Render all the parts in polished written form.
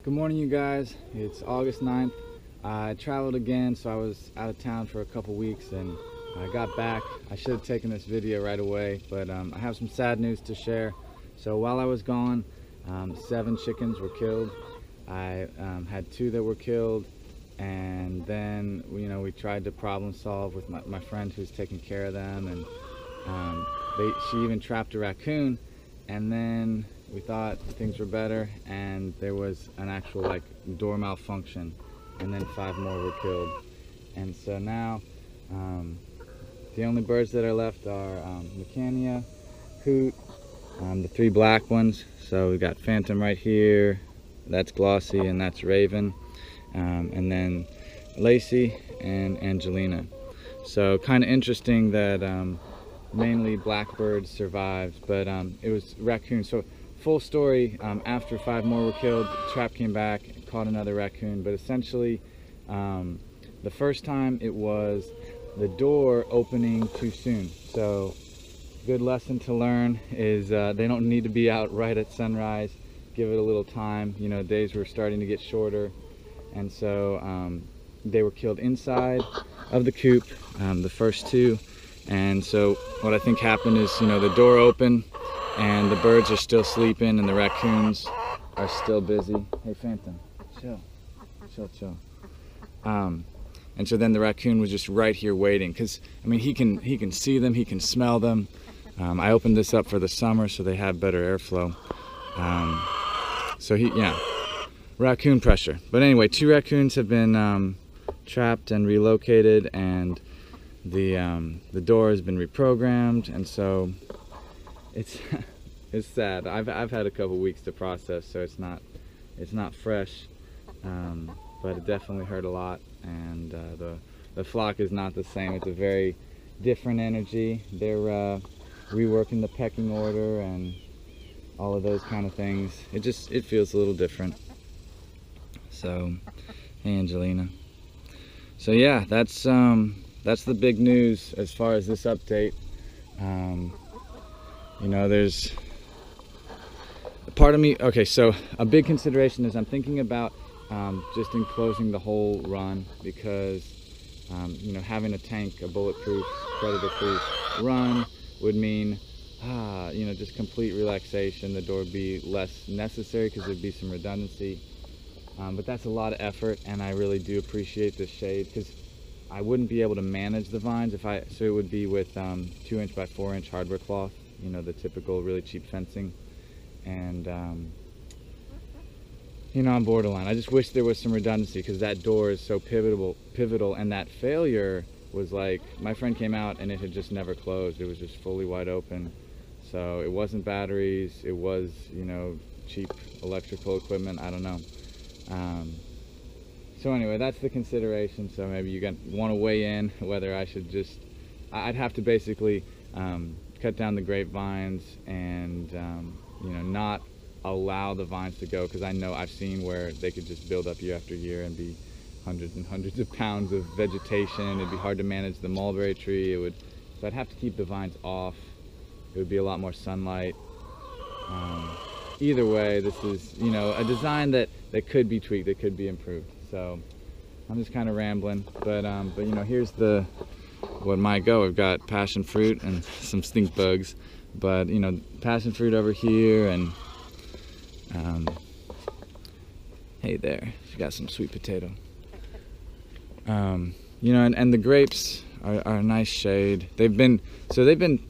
Good morning, you guys. It's August 9th. I traveled again, so I was out of town for a couple weeks, and I got back. I should have taken this video right away, but I have some sad news to share. So while I was gone, 7 chickens were killed. I had 2 that were killed, and then we tried to problem solve with my friend who's taking care of them, and she even trapped a raccoon, and then we thought things were better, and there was an actual door malfunction, and then 5 more were killed. And so now the only birds that are left are Mecania, Hoot, the 3 black ones. So we got Phantom right here, that's Glossy, and that's Raven, and then Lacey and Angelina. So kind of interesting that mainly blackbirds survived, but it was raccoons. So full story, after 5 more were killed, the trap came back, caught another raccoon, but essentially the first time it was the door opening too soon. So good lesson to learn is they don't need to be out right at sunrise. Give it a little time. Days were starting to get shorter, and so they were killed inside of the coop, the first 2. And so what I think happened is, the door opened and the birds are still sleeping and the raccoons are still busy. Hey, Phantom, chill. And so then the raccoon was just right here waiting, because he can see them, he can smell them. I opened this up for the summer so they have better airflow. So raccoon pressure. But anyway, 2 raccoons have been trapped and relocated, and the door has been reprogrammed, and so it's it's sad. I've had a couple weeks to process, so it's not fresh, but it definitely hurt a lot, and the flock is not the same. It's a very different energy. They're reworking the pecking order and all of those kind of things. It feels a little different. So hey, Angelina. So yeah, that's the big news as far as this update. There's a part of me, okay, so a big consideration is I'm thinking about just enclosing the whole run, because having a tank, a bulletproof, predator-proof run would mean just complete relaxation. The door would be less necessary because there'd be some redundancy, but that's a lot of effort, and I really do appreciate the shade, because I wouldn't be able to manage the vines so it would be with 2" by 4" hardware cloth, the typical really cheap fencing, and I'm borderline. I just wish there was some redundancy, because that door is so pivotal, and that failure was like, my friend came out and it had just never closed. It was just fully wide open. So it wasn't batteries, it was cheap electrical equipment, I don't know. So anyway, that's the consideration. So maybe you want to weigh in whether I should I'd have to basically cut down the grapevines and not allow the vines to go, because I know I've seen where they could just build up year after year and be hundreds and hundreds of pounds of vegetation. It'd be hard to manage the mulberry tree. So I'd have to keep the vines off. It would be a lot more sunlight. Either way, this is a design that could be tweaked, that could be improved. So I'm just kind of rambling, but here's what might go. We've got passion fruit and some stink bugs, but passion fruit over here, and hey there, she got some sweet potato. And the grapes are a nice shade. They've been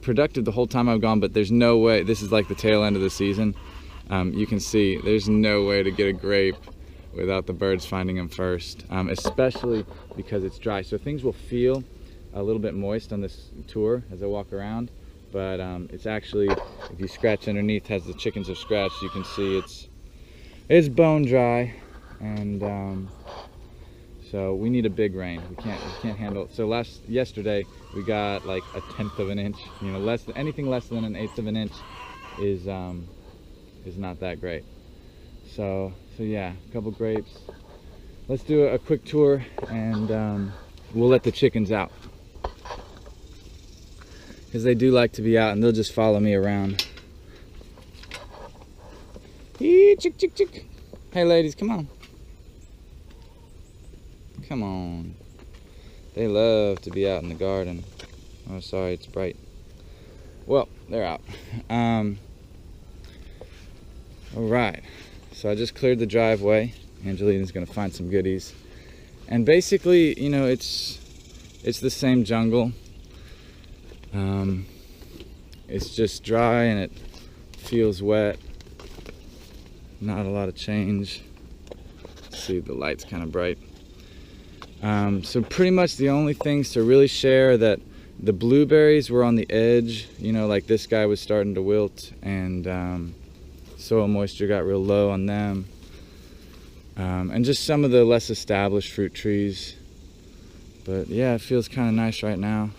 productive the whole time I've gone, but there's no way. This is like the tail end of the season. You can see there's no way to get a grape without the birds finding them first, especially because it's dry. So things will feel a little bit moist on this tour as I walk around, but it's actually, if you scratch underneath, as the chickens have scratched, you can see it's bone dry, and so we need a big rain. We can't handle it. So yesterday we got like a 1/10 of an inch. Anything less than an 1/8 of an inch is not that great. So yeah, a couple grapes. Let's do a quick tour, and we'll let the chickens out, because they do like to be out, and they'll just follow me around. Chick, chick, chick. Hey ladies, come on. Come on. They love to be out in the garden. Oh, sorry, it's bright. Well, they're out. All right, so I just cleared the driveway. Angelina's gonna find some goodies. And basically, you know, it's the same jungle. It's just dry and it feels wet. Not a lot of change. See, the light's kind of bright. So pretty much the only things to really share are that the blueberries were on the edge, you know, like this guy was starting to wilt, and soil moisture got real low on them. And just some of the less established fruit trees. But yeah, it feels kind of nice right now.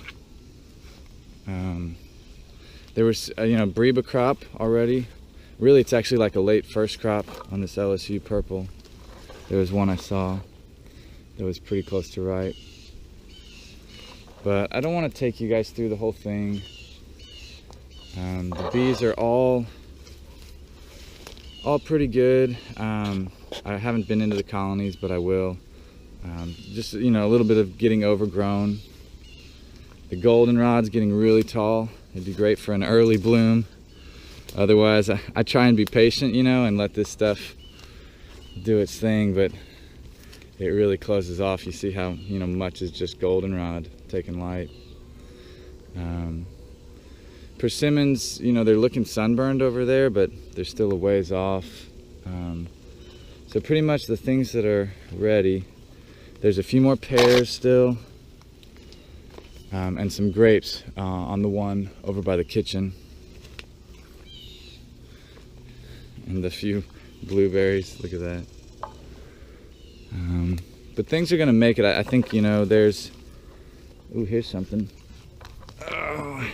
There was, you know, Breba crop already. Really, it's actually like a late first crop on this LSU purple. There was one I saw that was pretty close to ripe. But I don't want to take you guys through the whole thing. The bees are all pretty good. I haven't been into the colonies, but I will. Just, you know, a little bit of getting overgrown. The goldenrod's getting really tall. It'd be great for an early bloom. Otherwise, I try and be patient, you know, and let this stuff do its thing, but it really closes off. You see how, you know, much is just goldenrod taking light. Persimmons, you know, they're looking sunburned over there, but they're still a ways off. So pretty much the things that are ready. There's a few more pears still, and some grapes on the one over by the kitchen. And a few blueberries, look at that. But things are gonna make it. I think, you know, there's, ooh, here's something. Oh,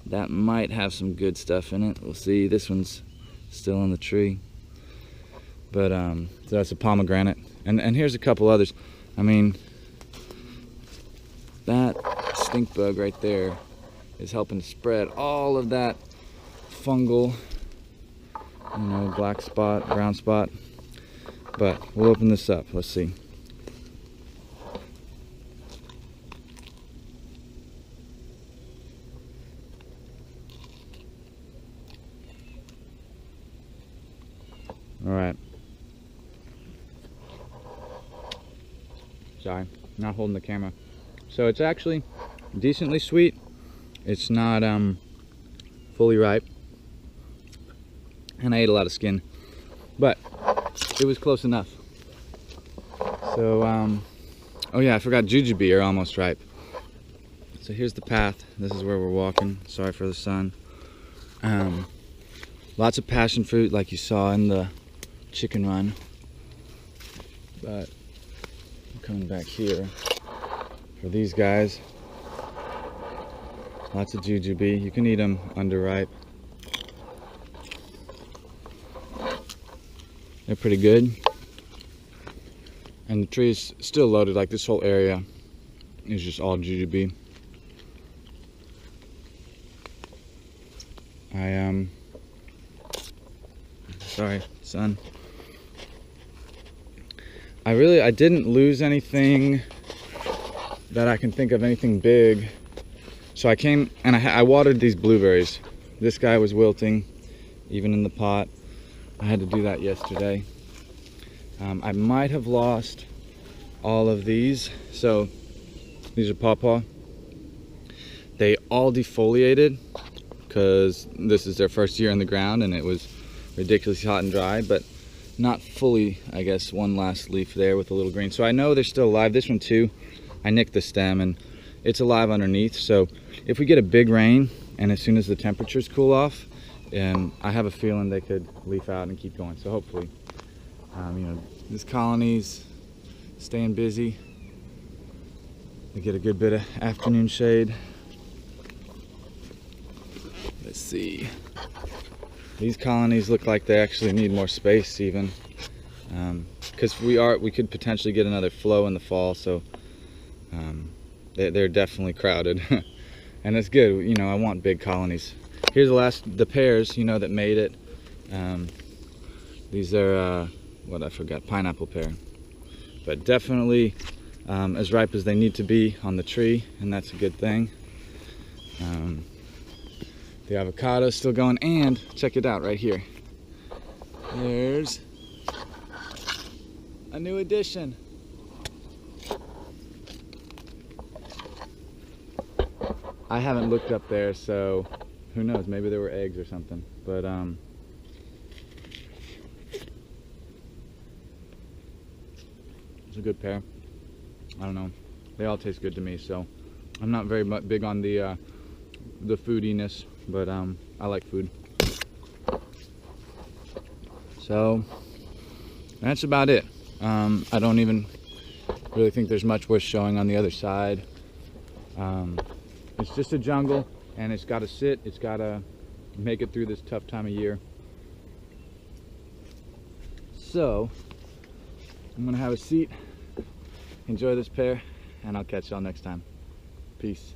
that might have some good stuff in it. We'll see. This one's still on the tree. But so that's a pomegranate. And here's a couple others. I mean, that stink bug right there is helping to spread all of that fungal, you know, black spot, brown spot. But we'll open this up. Let's see. All right. Sorry, not holding the camera. So it's actually decently sweet. It's not fully ripe. And I ate a lot of skin, but it was close enough. So, oh yeah, I forgot jujube are almost ripe. So here's the path. This is where we're walking. Sorry for the sun. Lots of passion fruit like you saw in the chicken run. But I'm coming back here for these guys. Lots of jujube. You can eat them underripe. They're pretty good. And the tree is still loaded. Like this whole area is just all jujube. Sorry, son. I didn't lose anything that I can think of, anything big. So I came and I watered these blueberries. This guy was wilting, even in the pot. I had to do that yesterday. I might have lost all of these. So these are pawpaw. They all defoliated because this is their first year in the ground and it was ridiculously hot and dry, but not fully, I guess. One last leaf there with a little green. So I know they're still alive. This one too, I nicked the stem and it's alive underneath. So if we get a big rain and as soon as the temperatures cool off, I have a feeling they could leaf out and keep going. So hopefully, you know, this colony's staying busy. They get a good bit of afternoon shade. Let's see. These colonies look like they actually need more space even, because we could potentially get another flow in the fall. So they're definitely crowded, and it's good. You know, I want big colonies. Here's the pears, you know, that made it. These are what I forgot, pineapple pear. But definitely as ripe as they need to be on the tree, and that's a good thing. The avocado's still going, and check it out right here. There's a new addition. I haven't looked up there, so who knows, maybe there were eggs or something. But it's a good pear. I don't know, they all taste good to me, so I'm not very big on the foodiness, but I like food. So that's about it. I don't even really think there's much worth showing on the other side. It's just a jungle, and it's got to sit, it's got to make it through this tough time of year. So I'm gonna have a seat, enjoy this pear, and I'll catch y'all next time. Peace.